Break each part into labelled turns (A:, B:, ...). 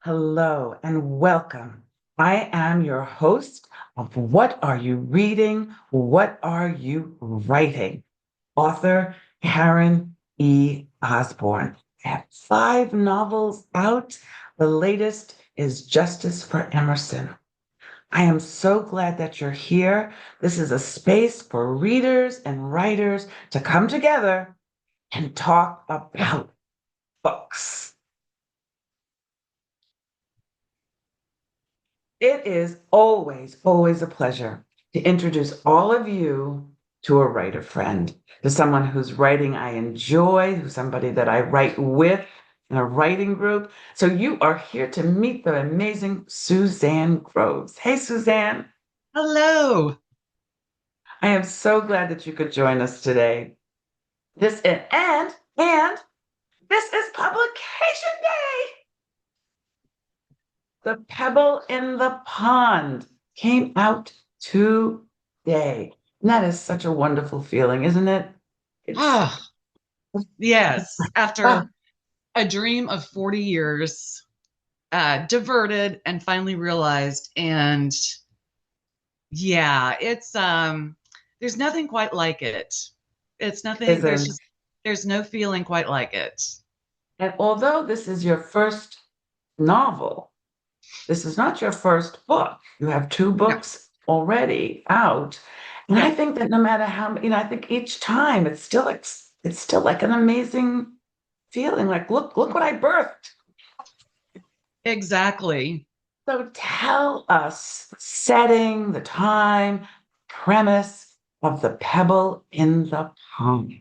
A: Hello and welcome. I am your host of What Are You Reading? What Are You Writing? Author Karen E. Osborne. I have five novels out. The latest is Justice for Emerson. I am so glad that you're here. This is a space for readers and writers to come together and talk about books. It is always a pleasure to introduce all of you to a writer friend, to someone whose writing I enjoy, who's somebody that I write with in a writing group. So you are here to meet the amazing Suzanne Groves. Hey, Suzanne.
B: Hello.
A: I am so glad that you could join us today. And this is publication day. The Pebble in the Pond came out today. And that is such a wonderful feeling, isn't it? It's
B: Ah, yes.
A: ah,
B: After a dream of 40 years, diverted and finally realized. And yeah, there's nothing quite like it. It's nothing,
A: isn't.
B: there's no feeling quite like it.
A: And although this is your first novel, this is not your first book. You have two
B: No,
A: books already out. And I
B: yeah,
A: think that no matter how, I think each time it's still like an amazing feeling. Like, look what I birthed.
B: exactly.
A: So tell us the setting, the time, premise of The Pebble in the Pond.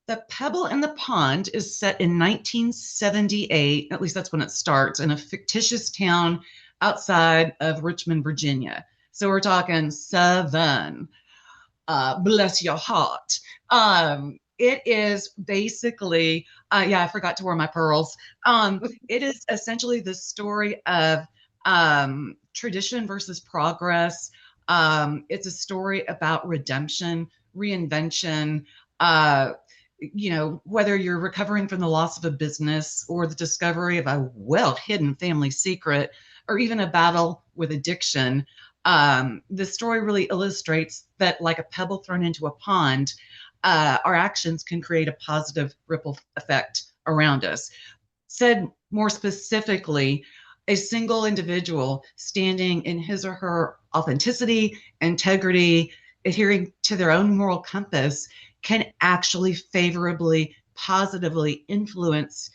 B: The Pebble in the Pond is set in 1978, at least that's when it starts, in a fictitious town outside of Richmond, Virginia. So we're talking Southern. Bless your heart. It is basically, yeah, I forgot to wear my pearls. It is essentially the story of tradition versus progress. It's a story about redemption, reinvention. Uh, whether you're recovering from the loss of a business or the discovery of a well hidden family secret or even a battle with addiction, the story really illustrates that, like a pebble thrown into a pond, our actions can create a positive ripple effect around us. Said more specifically, a single individual standing in his or her authenticity, integrity, adhering to their own moral compass can actually favorably, positively influence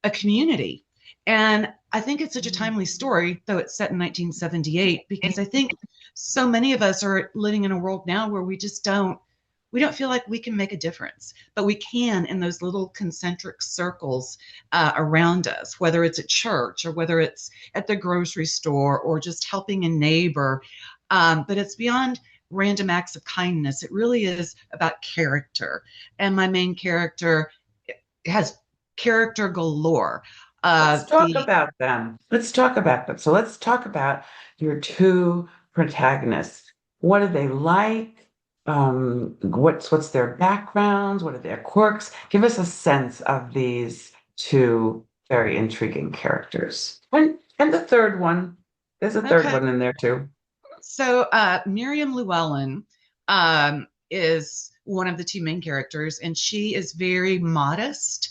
B: a community. And I think it's such a timely story, though it's set in 1978, because I think so many of us are living in a world now where we don't feel like we can make a difference, but we can in those little concentric circles around us, whether it's at church or whether it's at the grocery store or just helping a neighbor. But it's beyond random acts of kindness. It really is about character. And my main character has character galore.
A: Let's talk
B: The
A: about them. Let's talk about them. So let's talk about your two protagonists. What are they like? What's their backgrounds? What are their quirks? Give us a sense of these two very intriguing characters. And the third one. There's a third
B: okay,
A: one in there too.
B: so Miriam Llewellyn is one of the two main characters, and she is very modest.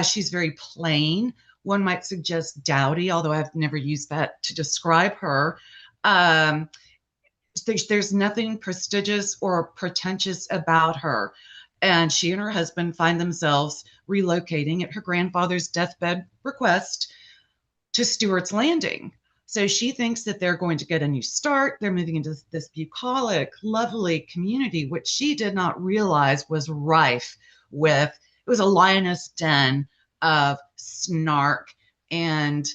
B: She's very plain. One might suggest dowdy, although I've never used that to describe her. Um, there's nothing prestigious or pretentious about her. And she and her husband find themselves relocating at her grandfather's deathbed request to Stewart's Landing. So she thinks that they're going to get a new start. They're moving into this bucolic, lovely community, which she did not realize was rife with. It was a lioness den of snark and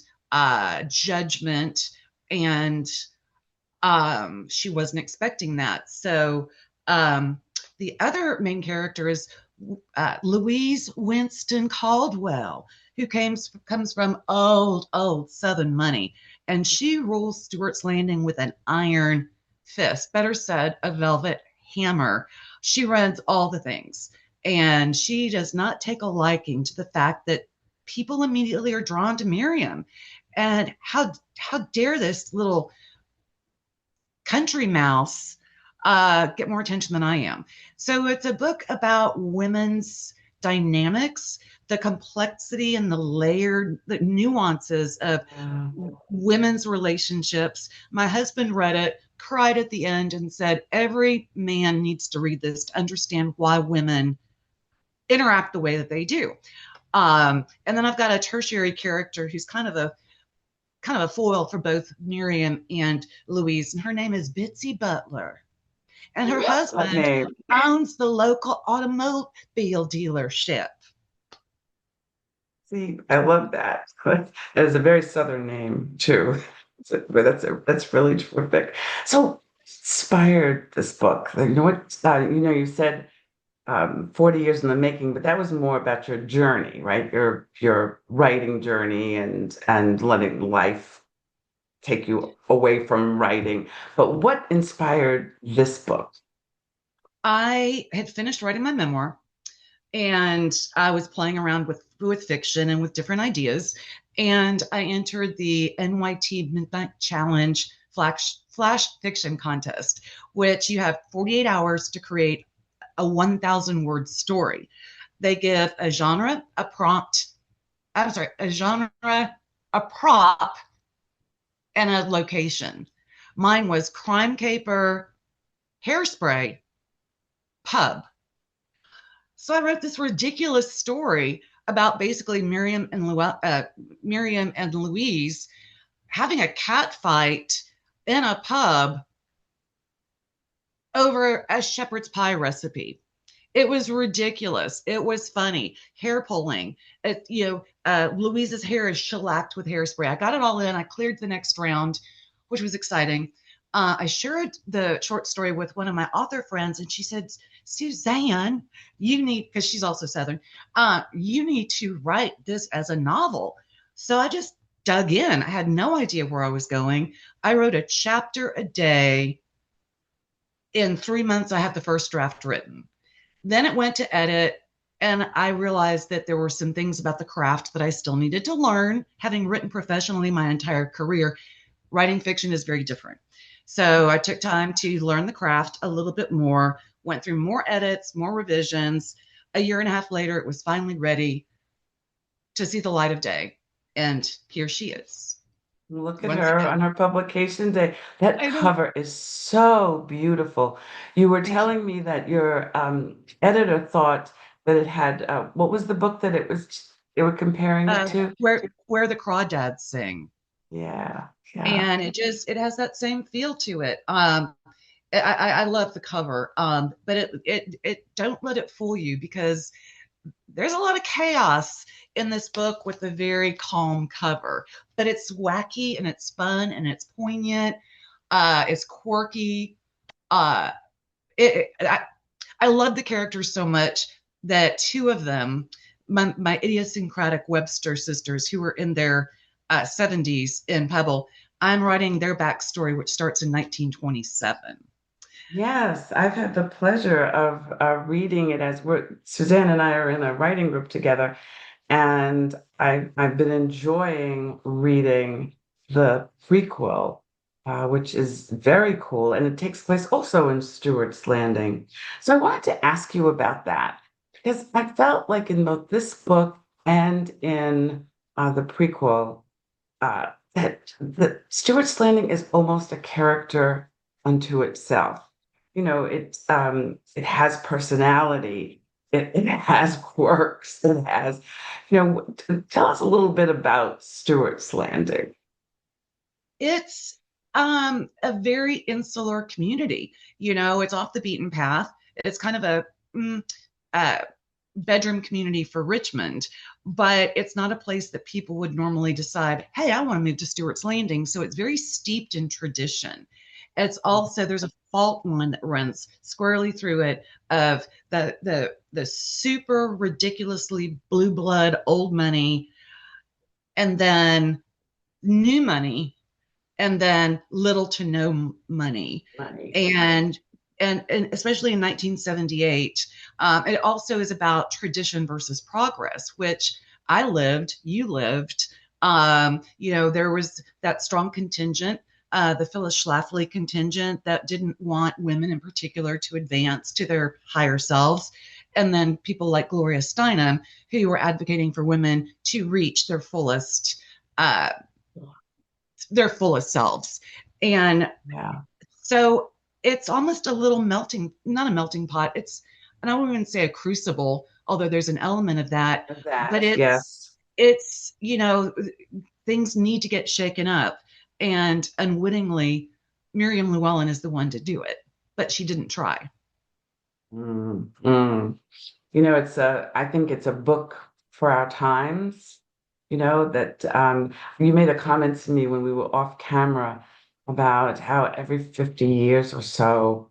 B: judgment, and she wasn't expecting that. So the other main character is Louise Winston Caldwell, who comes from old Southern money, and she rules Stewart's Landing with an iron fist. Better said, a velvet hammer. She runs all the things, and she does not take a liking to the fact that people immediately are drawn to Miriam. And how dare this little country mouse get more attention than I am. So it's a book about women's dynamics, the complexity and the layered the nuances of
A: Yeah.
B: women's relationships. My husband read it, cried at the end, and said, every man needs to read this to understand why women interact the way that they do. And then I've got a tertiary character who's kind of a foil for both Miriam and Louise, and her name is Bitsy Butler. And
A: I
B: her
A: love that
B: husband
A: name.
B: owns the local automobile dealership.
A: See, I love that. That is a very Southern name too. But that's really terrific. So inspired this book. You know what? You said 40 years in the making, but that was more about your journey, right? Your writing journey and letting life take you away from writing. But what inspired this book?
B: I had finished writing my memoir, and I was playing around with fiction and with different ideas. And I entered the NYT Midnight Challenge flash fiction contest, which you have 48 hours to create a 1,000 word story. They give a genre, a prompt, I'm sorry, a genre, a prop, and a location. Mine was crime caper, hairspray, pub. So I wrote this ridiculous story about basically Miriam and Louise having a cat fight in a pub over a shepherd's pie recipe. It was ridiculous. It was funny. Hair pulling. Louise's hair is shellacked with hairspray. I got it all in. I cleared the next round, which was exciting. I shared the short story with one of my author friends, and she said, Suzanne, you need, because she's also Southern, you need to write this as a novel. So I just dug in. I had no idea where I was going. I wrote a chapter a day. In 3 months, I had the first draft written. Then it went to edit, and I realized that there were some things about the craft that I still needed to learn. Having written professionally my entire career, writing fiction is very different. So I took time to learn the craft a little bit more, went through more edits, more revisions. A year and a half later, it was finally ready to see the light of day. And here she is.
A: Look at
B: Once
A: her
B: again,
A: on her publication day. That
B: I know.
A: cover is so beautiful. You were
B: Thank you.
A: telling me that your editor thought that it had what was the book that they were comparing it to?
B: Where the crawdads sing.
A: Yeah, yeah.
B: And it has that same feel to it. I love the cover, but it don't let it fool you, because there's a lot of chaos in this book with a very calm cover, but it's wacky and it's fun and it's poignant. It's quirky. Uh, I love the characters so much that two of them, my idiosyncratic Webster sisters, who were in their 70s in Pebble, I'm writing their backstory, which starts in 1927.
A: Yes, I've had the pleasure of reading it as Suzanne and I are in a writing group together, and I've been enjoying reading the prequel, which is very cool, and it takes place also in Stuart's Landing. So I wanted to ask you about that because I felt like in both this book and in the prequel, that the Stuart's Landing is almost a character unto itself. It has personality. It has quirks. It has, tell us a little bit about Stuart's Landing.
B: It's a very insular community. It's off the beaten path. It's kind of mm, a bedroom community for Richmond, but it's not a place that people would normally decide, hey, I want to move to Stewart's Landing. So it's very steeped in tradition. It's also, there's a fault line that runs squarely through it of the super ridiculously blue blood old money, and then new money, and then little to no money.
A: Right.
B: And especially in 1978, it also is about tradition versus progress, which I lived, you lived. There was that strong contingent, the Phyllis Schlafly contingent that didn't want women in particular to advance to their higher selves. And then people like Gloria Steinem, who were advocating for women to reach uh, their fullest selves. And
A: Yeah.
B: so it's almost a little not a melting pot. And I won't even say a crucible, although there's an element of that, but
A: That, yes.
B: it's, things need to get shaken up. And unwittingly, Miriam Llewellyn is the one to do it, but she didn't try.
A: Mm, mm. I think it's a book for our times, that you made a comment to me when we were off camera about how every 50 years or so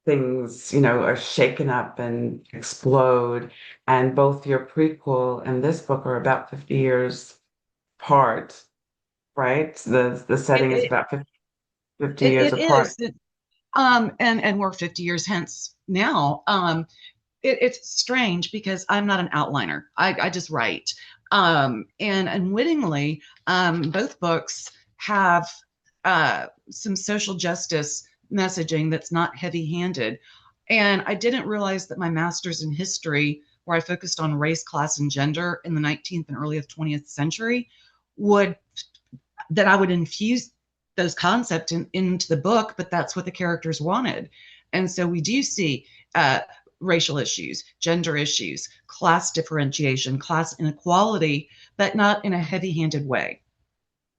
A: things, are shaken up and explode. And both your prequel and this book are about 50 years apart, right? The
B: It,
A: setting is
B: it,
A: about 50
B: it,
A: years
B: it
A: apart.
B: is. And we're 50 years hence now. It's strange because I'm not an outliner. I just write. And unwittingly, both books have some social justice messaging that's not heavy handed. And I didn't realize that my master's in history, where I focused on race, class, and gender in the 19th and early 20th century, would that I would infuse those concepts into the book, but that's what the characters wanted. And so we do see uh, racial issues, gender issues, class differentiation, class inequality, but not in a heavy handed way.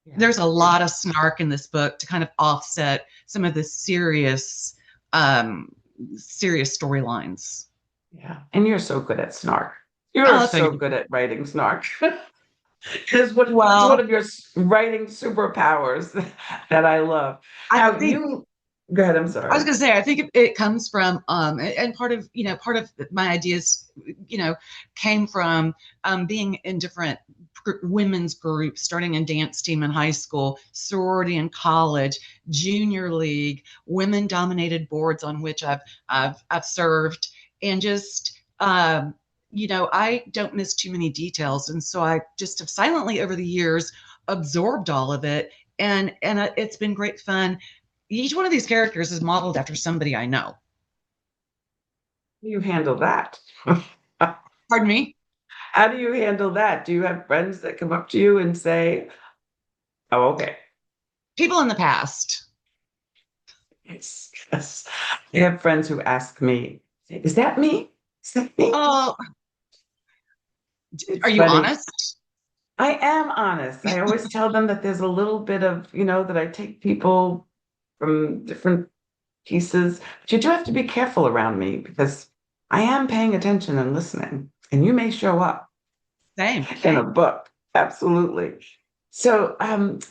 A: Yeah.
B: There's a lot of snark in this book to kind of offset some of the um, serious storylines.
A: Yeah. And you're so good at snark. You're
B: Oh,
A: so
B: thank you.
A: good at writing snark. It's one
B: Well,
A: of your writing superpowers that I love.
B: I
A: Now
B: think
A: go ahead, I'm
B: I was
A: sorry.
B: going to say, I think it comes from, and part of my ideas, came from being in different women's groups, starting in dance team in high school, sorority in college, junior league, women dominated boards on which I've served, and just, I don't miss too many details. And so I just have silently over the years absorbed all of it. And it's been great fun. Each one of these characters is modeled after somebody I know.
A: You handle that.
B: Pardon me?
A: How do you handle that? Do you have friends that come up to you and say, "Oh, okay."
B: People in the past.
A: Yes, yes. I have friends who ask me, "Is that me? Is that me?"
B: Oh, are
A: It's
B: you
A: funny.
B: honest?
A: I am honest. I always tell them that there's a little bit of, that I take people from different pieces, but you do have to be careful around me because I am paying attention and listening, and you may show up
B: Same.
A: in a book. Absolutely. So,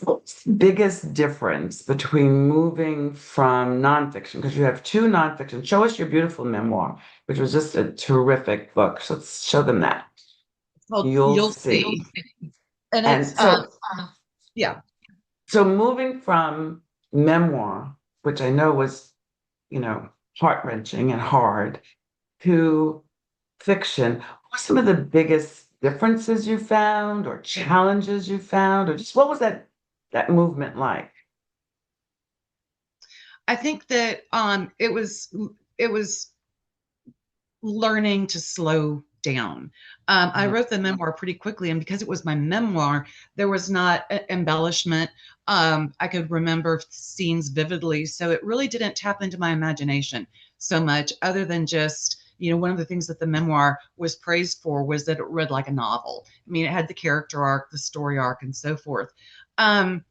A: what's the biggest difference between moving from nonfiction? Because you have two nonfiction. Show us your beautiful memoir, which was just a terrific book. So let's show them that.
B: Well,
A: You'll
B: you'll
A: see.
B: see. And
A: And
B: it's yeah.
A: so moving from memoir, which I know was, you know, heart-wrenching and hard, to fiction, what were some of the biggest differences you found or challenges you found, or just what was that movement like?
B: I think that it was learning to slow down. I
A: Mhm.
B: wrote the memoir pretty quickly, and because it was my memoir, there was not embellishment. I could remember scenes vividly, so it really didn't tap into my imagination so much, other than just, one of the things that the memoir was praised for was that it read like a novel. I mean, it had the character arc, the story arc, and so forth. Um,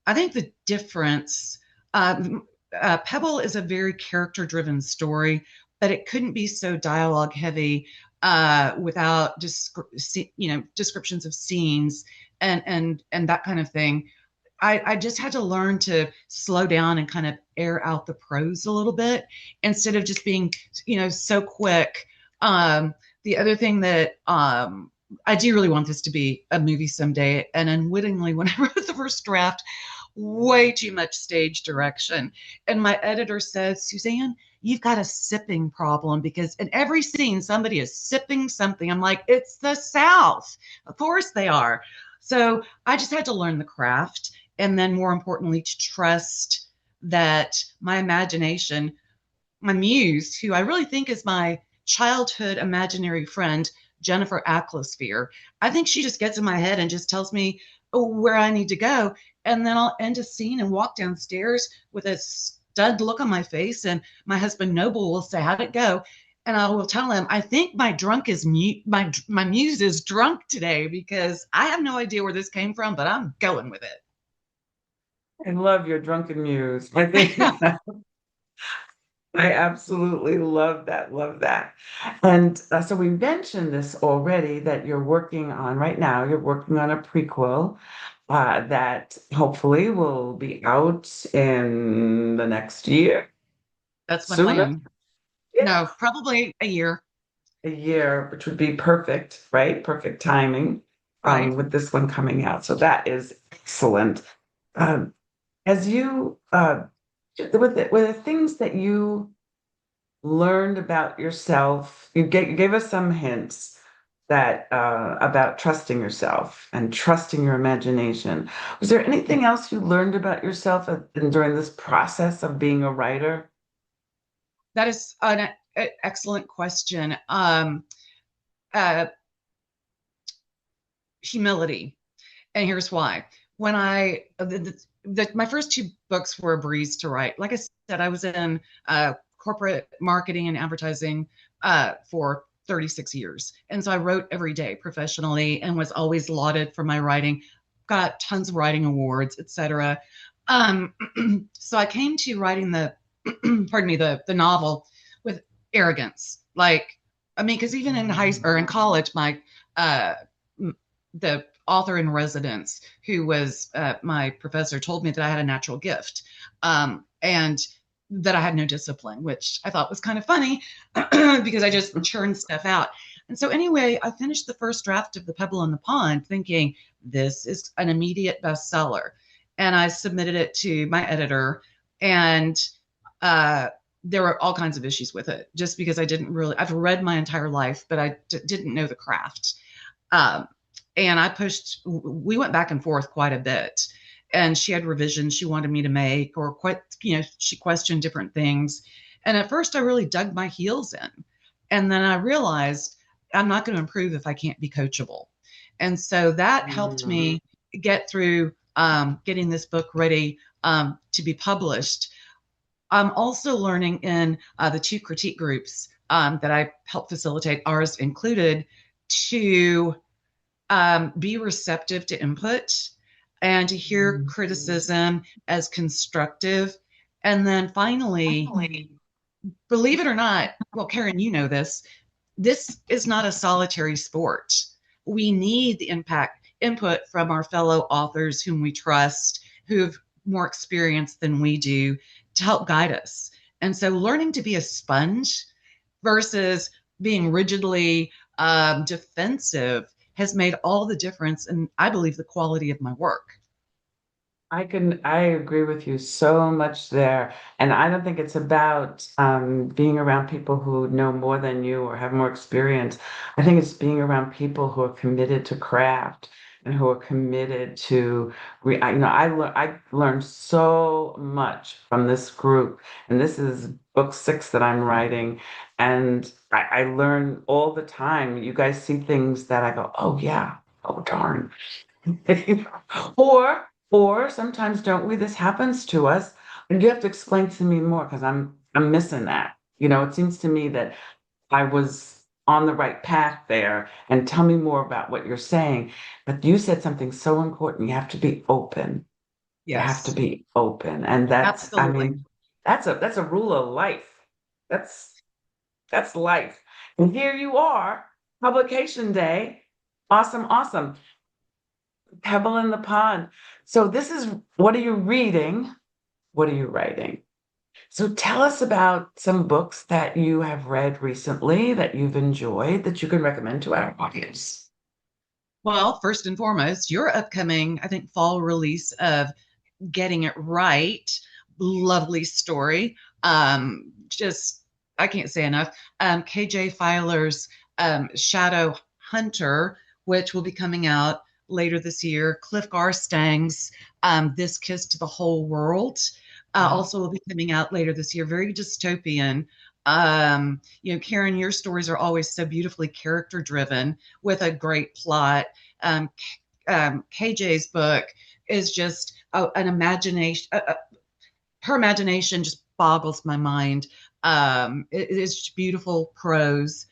B: I think the difference. Pebble is a very character-driven story, but it couldn't be so dialogue heavy without just descriptions of scenes and that kind of thing. I just had to learn to slow down and kind of air out the prose a little bit instead of just being so quick. The other thing that I do really want this to be a movie someday, and unwittingly, when I wrote the first draft, way too much stage direction. And my editor said, Suzanne, you've got a sipping problem because in every scene, somebody is sipping something. I'm like, it's the South. Of course they are. So I just had to learn the craft. And then, more importantly, to trust that my imagination, my muse, who I really think is my childhood imaginary friend, Jennifer Acklosphere. I think she just gets in my head and just tells me where I need to go. And then I'll end a scene and walk downstairs with a stud look on my face. And my husband Noble will say, "How'd it go?" And I will tell him, "I think my muse is drunk today because I have no idea where this came from, but I'm going with
A: I love your drunken muse. I
B: it."
A: think I absolutely love that. Love that. And so we mentioned this already that you're working on right now. You're working on a prequel that hopefully will be out in the next year,
B: That's my
A: sooner.
B: plan.
A: Yeah.
B: No, probably a year,
A: A year, which would be perfect, right? Perfect timing
B: right?
A: with this one coming out. So that is excellent. Um, as you with the things that you learned about yourself, you gave us some hints that about trusting yourself and trusting your imagination. Was there anything else you learned about yourself during this process of being a writer?
B: That is an excellent question. Uh, Humility. And here's why. When my first two books were a breeze to write. Like I said, I was in corporate marketing and advertising for 36 years. And so I wrote every day professionally and was always lauded for my writing, got tons of writing awards, etc. Um, so I came to writing pardon me, the novel with arrogance. Like, I mean, because even in in college, my uh, the author in residence, who was my professor, told me that I had a natural gift, and that I had no discipline, which I thought was kind of funny because I just churned stuff out. And so, anyway, I finished the first draft of The Pebble in the Pond thinking this is an immediate bestseller. And I submitted it to my editor, and uh, there were all kinds of issues with it just because I've read my entire life, but I didn't know the craft. Um, and we went back and forth quite a bit. And she had revisions she wanted me to make, or she questioned different things. And at first, I really dug my heels in. And then I realized I'm not going to improve if I can't be coachable. And so that helped
A: Mm.
B: me get through getting this book ready to be published. I'm also learning in the two critique groups that I help facilitate, ours included, to be receptive to input and to hear criticism as constructive. And then finally, believe it or not, well, Karen, you know this is not a solitary sport. We need the input from our fellow authors whom we trust, who've more experience than we do, to help guide us. And so learning to be a sponge versus being rigidly defensive has made all the difference in, I believe, the quality of my work.
A: I agree with you so much there. And I don't think it's about being around people who know more than you or have more experience. I think it's being around people who are committed to craft and who are committed to, I learned so much from this group. And this is book 6 that I'm writing. And I learn all the time. You guys see things that I go, oh yeah, oh darn. Or sometimes don't we? This happens to us, and you have to explain to me more because I'm missing that. It seems to me that I was on the right path there, and tell me more about what you're saying. But you said something so important. You have to be open. You have to
B: Yes,
A: be open, and I
B: absolutely.
A: mean, that's a rule of life. That's that's life. And here you are, publication day. Awesome, awesome. Pebble in the pond. So this is what are you reading? What are you writing? So tell us about some books that you have read recently that you've enjoyed that you can recommend to our audience.
B: Well, first and foremost, your upcoming, I think, fall release of Getting It Right, lovely story. Just I can't say enough. KJ Filer's Shadow Hunter, which will be coming out later this year. Cliff Garstang's This Kiss to the Whole World
A: Wow.
B: also will be coming out later this year. Very dystopian. Karen, your stories are always so beautifully character driven with a great plot. KJ's book is just an imagination. Her imagination just boggles my mind. It is beautiful prose.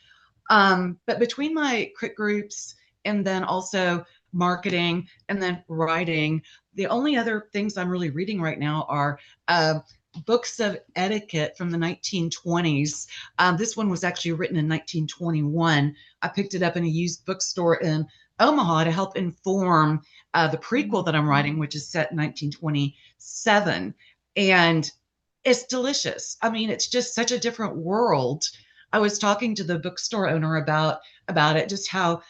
B: But between my crit groups and then also marketing and then writing, the only other things I'm really reading right now are books of etiquette from the 1920s. This one was actually written in 1921. I picked it up in a used bookstore in Omaha to help inform the prequel that I'm writing, which is set in 1927. And it's delicious. I mean, it's just such a different world. I was talking to the bookstore owner about it, just how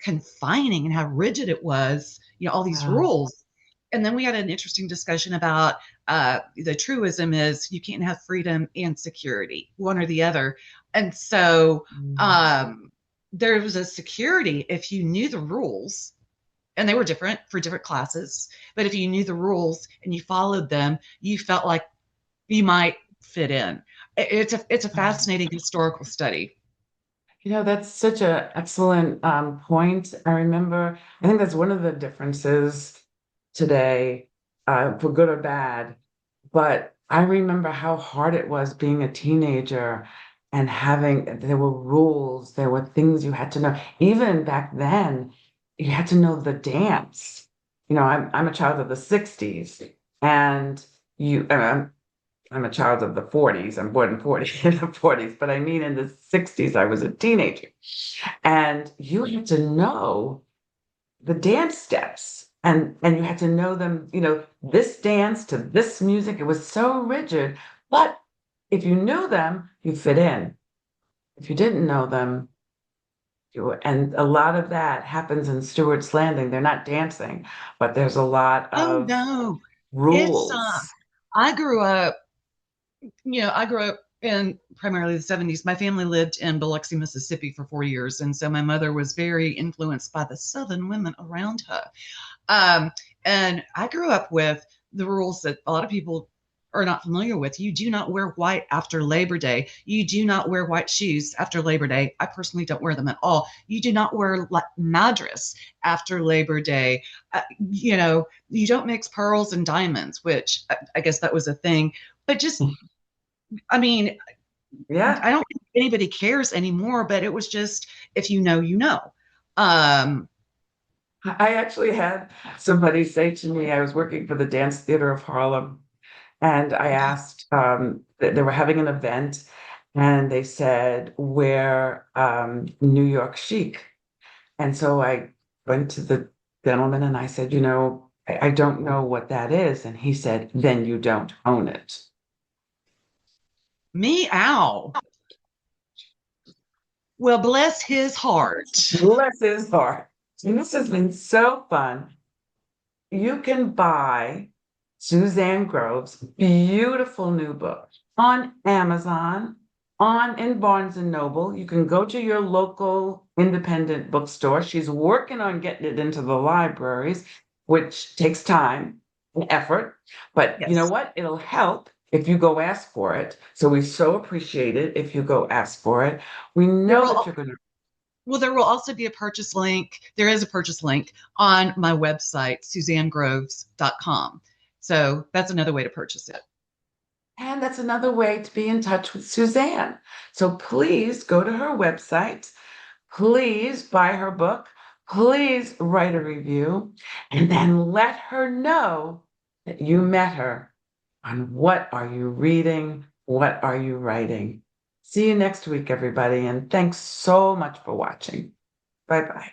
B: confining and how rigid it was, all these
A: Wow.
B: rules. And then we had an interesting discussion about the truism is you can't have freedom and security, one or the other. And so
A: Mm.
B: there was a security if you knew the rules, and they were different for different classes. But if you knew the rules and you followed them, you felt like you might fit in. It's a fascinating historical study.
A: That's such an excellent point. I remember, I think that's one of the differences today, for good or bad. But I remember how hard it was being a teenager and there were rules, there were things you had to know. Even back then, you had to know the dance. I'm a child of the 60s, and you, I'm a child of the 40s. I'm born in 40 in the 40s, but I mean in the 60s, I was a teenager. And you had to know the dance steps and you had to know them, this dance to this music. It was so rigid. But if you knew them, you fit in. If you didn't know them, and a lot of that happens in Stewart's Landing. They're not dancing, but there's a lot
B: Oh
A: of
B: no, it's
A: rules.
B: I grew up, I grew up in primarily the 70s. My family lived in Biloxi, Mississippi for 4 years. And so my mother was very influenced by the Southern women around her. Um, and I grew up with the rules that a lot of people are not familiar with. You do not wear white after Labor Day. You do not wear white shoes after Labor Day. I personally don't wear them at all. You do not wear madras after Labor Day. You don't mix pearls and diamonds, which I guess that was a thing. But just, I mean,
A: Yeah.
B: I don't think anybody cares anymore, but it was just, if you know, you know. Um,
A: I actually had somebody say to me, I was working for the Dance Theater of Harlem, and I asked, they were having an event, and they said, wear New York chic. And so I went to the gentleman and I said, I don't know what that is. And he said, then you don't own it.
B: Meow. Well, bless his heart.
A: Bless his heart. And this has been so fun. You can buy Suzanne Grove's beautiful new book on Amazon, on in Barnes and Noble. You can go to your local independent bookstore. She's working on getting it into the libraries, which takes time and effort. But you know
B: Yes.
A: what? It'll help if you go ask for it. So we so appreciate it if you go ask for it. We
B: There
A: know that
B: will
A: you're going to.
B: there will also be a purchase link. There is a purchase link on my website, suzannegroves.com. So that's another way to purchase it.
A: And that's another way to be in touch with Suzanne. So please go to her website. Please buy her book. Please write a review and then let her know that you met her on What Are You Reading? What Are You Writing? See you next week, everybody. And thanks so much for watching. Bye bye.